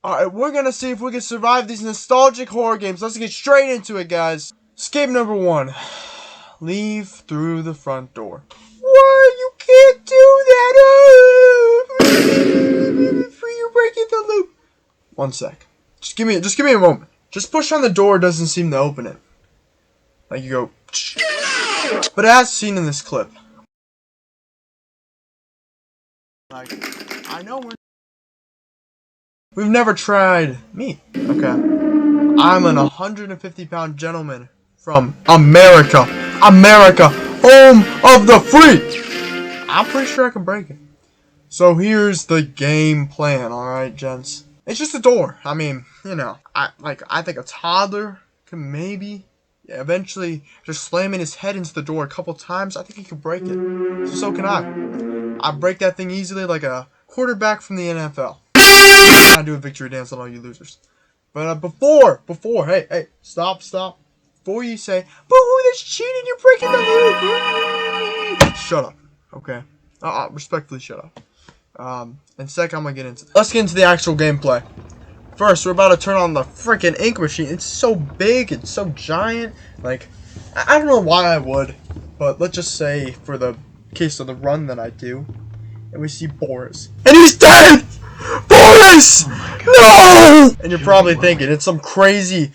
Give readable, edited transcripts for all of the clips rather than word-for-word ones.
Alright, we're gonna see if we can survive these nostalgic horror games. Let's get straight into it, guys. Escape number 1. Leave through the front door. What? You can't do that! You're breaking the loop. 1 sec. Just give me a moment. Just push on the door, doesn't seem to open it. Like you go. But as seen in this clip. Like, I know we've never tried me. Okay. I'm an 150-pound gentleman from America. America, home of the free. I'm pretty sure I can break it. So here's the game plan, alright, gents. It's just a door. I mean, you know, I think a toddler can maybe eventually just slamming his head into the door a couple times, I think he could break it. So can I. I break that thing easily like a quarterback from the NFL. I do a victory dance on all you losers. But before, hey, stop. Before you say, boo, that's cheating, you're breaking the loop. Shut up, okay? Respectfully shut up. And second, I'm gonna get into this. Let's get into the actual gameplay. First, we're about to turn on the freaking ink machine. It's so big, it's so giant. Like, I don't know why I would, but let's just say for the case of the run that I do, and we see Boris. And he's dead! Boris! No! And you're probably thinking, it's some crazy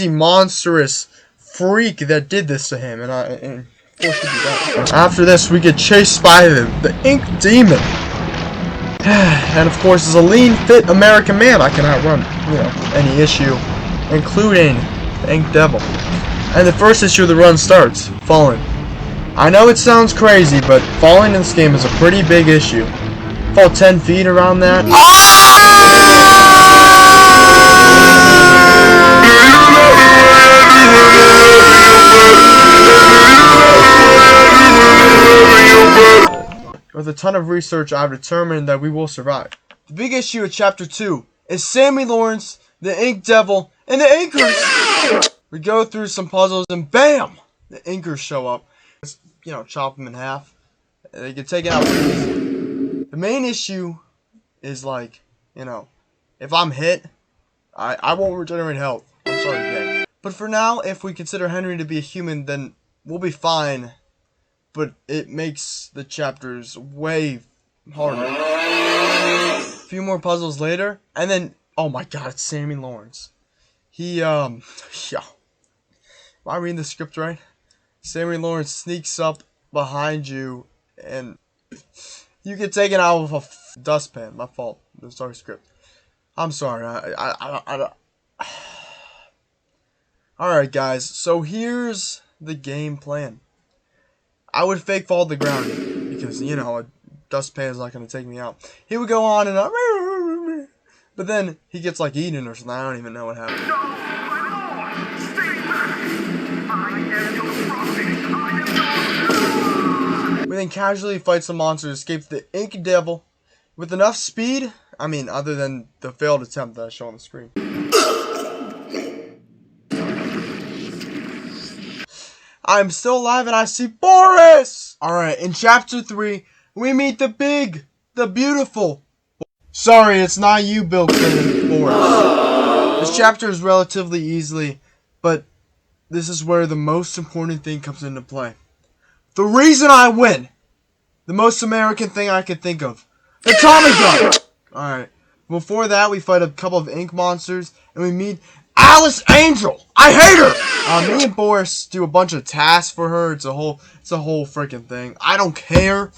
monstrous freak that did this to him, and forced to do that. After this, we get chased by the ink demon. And of course, as a lean, fit American man, I can outrun, you know, any issue, including the Ink Devil. And the first issue of the run starts, falling. I know it sounds crazy, but falling in this game is a pretty big issue. Fall 10 feet around that. With a ton of research, I've determined that we will survive. The big issue of Chapter 2 is Sammy Lawrence, the Ink Devil, and the Inkers! We go through some puzzles and BAM! The Inkers show up. You know, chop them in half. They get taken out. The main issue is like, you know, if I'm hit, I won't regenerate health. I'm sorry, gang. But for now, if we consider Henry to be a human, then we'll be fine. But it makes the chapters way harder. A few more puzzles later, and then, oh my god, it's Sammy Lawrence. He, Am I reading the script right? Sammy Lawrence sneaks up behind you, and you get taken out of a dustpan. My fault. Sorry, script. I'm sorry. Alright, guys, so here's the game plan. I would fake fall to the ground because, you know, a dustpan is not going to take me out. He would go on and but then he gets like eaten or something. I don't even know what happened. No, my lord! Stay back! I am your prophet! We then casually fight some monsters, escape the Ink Devil with enough speed. I mean, other than the failed attempt that I show on the screen. I'm still alive and I see Boris! Alright, in Chapter 3, we meet the big, the beautiful... Sorry, it's not you, Bill Clinton, Boris. This chapter is relatively easy, but this is where the most important thing comes into play. The reason I win! The most American thing I could think of. The Tommy gun! Alright, before that we fight a couple of ink monsters, and we meet... Alice Angel! I hate her! Me and Boris do a bunch of tasks for her. It's a whole freaking thing. I don't care.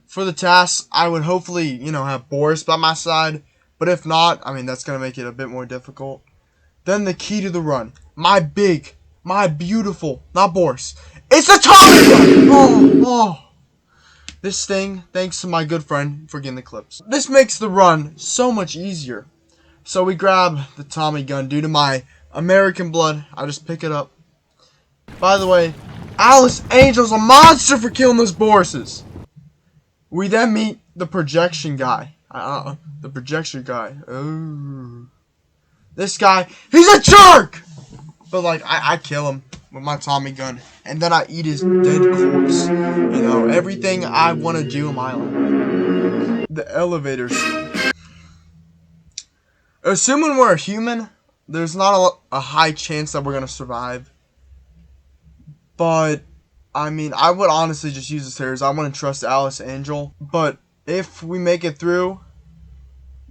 For the tasks, I would hopefully, you know, have Boris by my side. But if not, I mean, that's going to make it a bit more difficult. Then the key to the run. My beautiful, not Boris. It's the Tommy gun! This thing, thanks to my good friend for getting the clips. This makes the run so much easier. So we grab the Tommy gun. Due to my American blood, I just pick it up. By the way, Alice Angel's a monster for killing those Borises. We then meet the projection guy. The projection guy. Oh. This guy, he's a jerk! But like, I kill him with my Tommy gun. And then I eat his dead corpse. You know, everything I want to do in my life. The elevator scene. Assuming we're a human, there's not a high chance that we're gonna survive. But I mean, I would honestly just use the stairs. I want to trust Alice Angel. But if we make it through,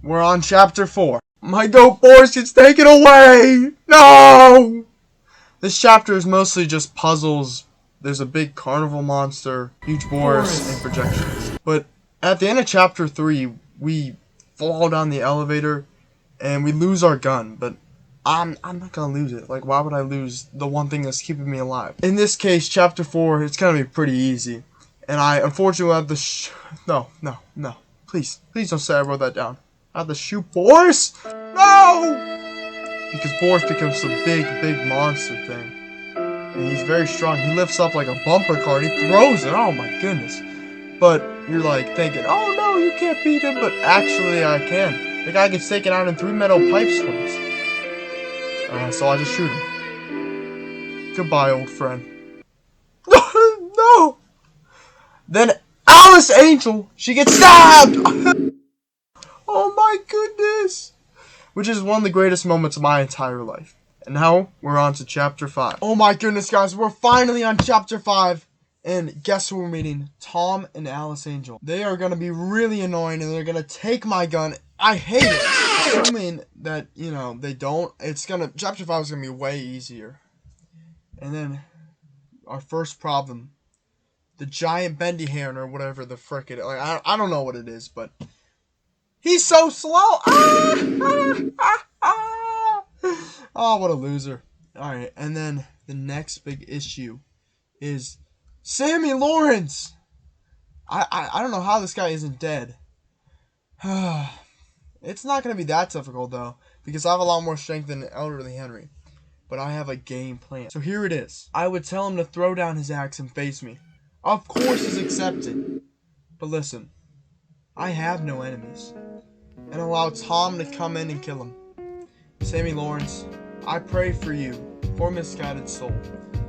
we're on chapter 4. My dope force gets taken away! No! This chapter is mostly just puzzles. There's a big carnival monster, huge Boris, and projections. But at the end of chapter 3, we fall down the elevator and we lose our gun. But I'm not gonna lose it. Like, why would I lose the one thing that's keeping me alive? In this case, chapter 4, it's gonna be pretty easy. And I unfortunately have to no. Please don't say I wrote that down. I have to shoot Boris? No! Because Boris becomes a big monster thing. And he's very strong. He lifts up like a bumper car and he throws it. Oh my goodness. But you're like thinking, oh no, you can't beat him. But actually I can. The guy gets taken out in 3 metal pipe swings. So I just shoot him. Goodbye, old friend. No! Then Alice Angel, she gets stabbed! Oh my goodness! Which is one of the greatest moments of my entire life. And now, we're on to chapter 5. Oh my goodness, guys, we're finally on chapter 5. And guess who we're meeting? Tom and Alice Angel. They are going to be really annoying and they're going to take my gun. I hate it. Assuming that, you know, they don't, chapter 5 is going to be way easier. And then, our first problem. The giant bendy hand or whatever the frick it is. Like, I don't know what it is, but he's so slow. Oh, what a loser. Alright, and then the next big issue is Sammy Lawrence. I don't know how this guy isn't dead. It's not going to be that difficult, though, because I have a lot more strength than Elderly Henry. But I have a game plan. So here it is. I would tell him to throw down his axe and face me. Of course he's accepted. But listen, I have no enemies. And allow Tom to come in and kill him. Sammy Lawrence, I pray for you, poor misguided soul,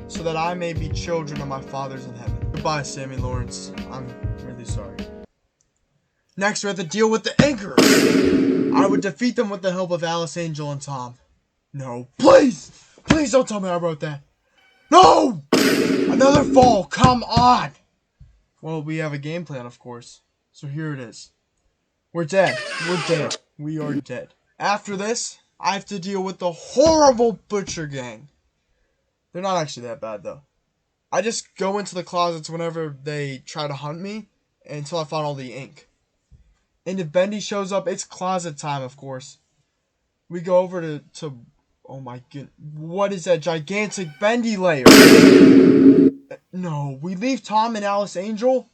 so that I may be children of my fathers in heaven. Goodbye, Sammy Lawrence. I'm really sorry. Next, we have to deal with the Anchor. I would defeat them with the help of Alice Angel and Tom. No, please! Please don't tell me I wrote that. No! Another fall, come on! Well, we have a game plan, of course. So here it is. We're dead. We're dead. We are dead. After this, I have to deal with the horrible Butcher Gang. They're not actually that bad, though. I just go into the closets whenever they try to hunt me until I find all the ink. And if Bendy shows up, it's closet time, of course. We go over to oh my god, what is that gigantic Bendy layer? No, we leave Tom and Alice Angel.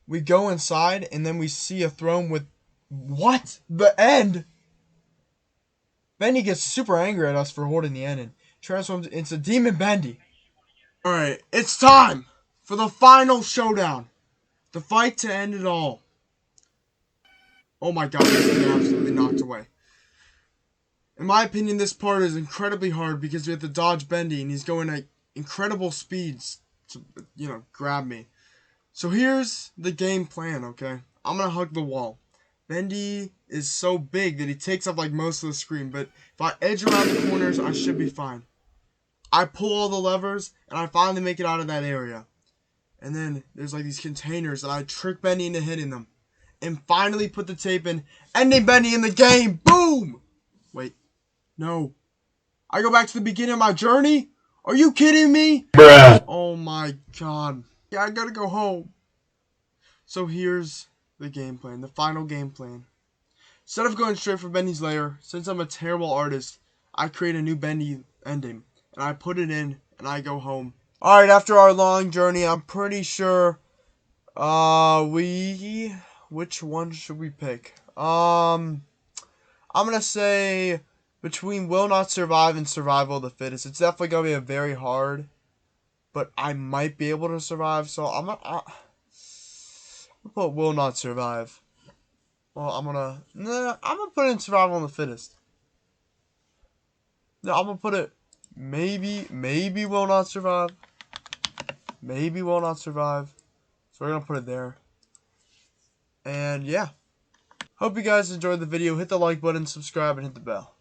We go inside, and then we see a throne with what? The end? Bendy gets super angry at us for holding the end and transforms into Demon Bendy. Alright, it's time for the final showdown. The fight to end it all. Oh my god, this is absolutely knocked away. In my opinion, this part is incredibly hard because we have to dodge Bendy and he's going at incredible speeds to, you know, grab me. So here's the game plan, okay? I'm going to hug the wall. Bendy is so big that he takes up like most of the screen, but if I edge around the corners, I should be fine. I pull all the levers and I finally make it out of that area. And then there's like these containers and I trick Bendy into hitting them. And finally put the tape in, ending Bendy in the game. Boom! Wait. No. I go back to the beginning of my journey? Are you kidding me? Bruh. Oh my god. Yeah, I gotta go home. So here's the game plan. The final game plan. Instead of going straight for Bendy's lair, since I'm a terrible artist, I create a new Bendy ending. And I put it in, and I go home. Alright, after our long journey, I'm pretty sure, which one should we pick? I'm gonna say between Will Not Survive and Survival of the Fittest. It's definitely gonna be a very hard, but I might be able to survive, so I'm gonna put Will Not Survive. Well, I'm gonna put it in Survival of the Fittest. No, I'm gonna put it maybe Will Not Survive. Maybe Will Not Survive. So we're gonna put it there. And yeah. Hope you guys enjoyed the video. Hit the like button, subscribe, and hit the bell.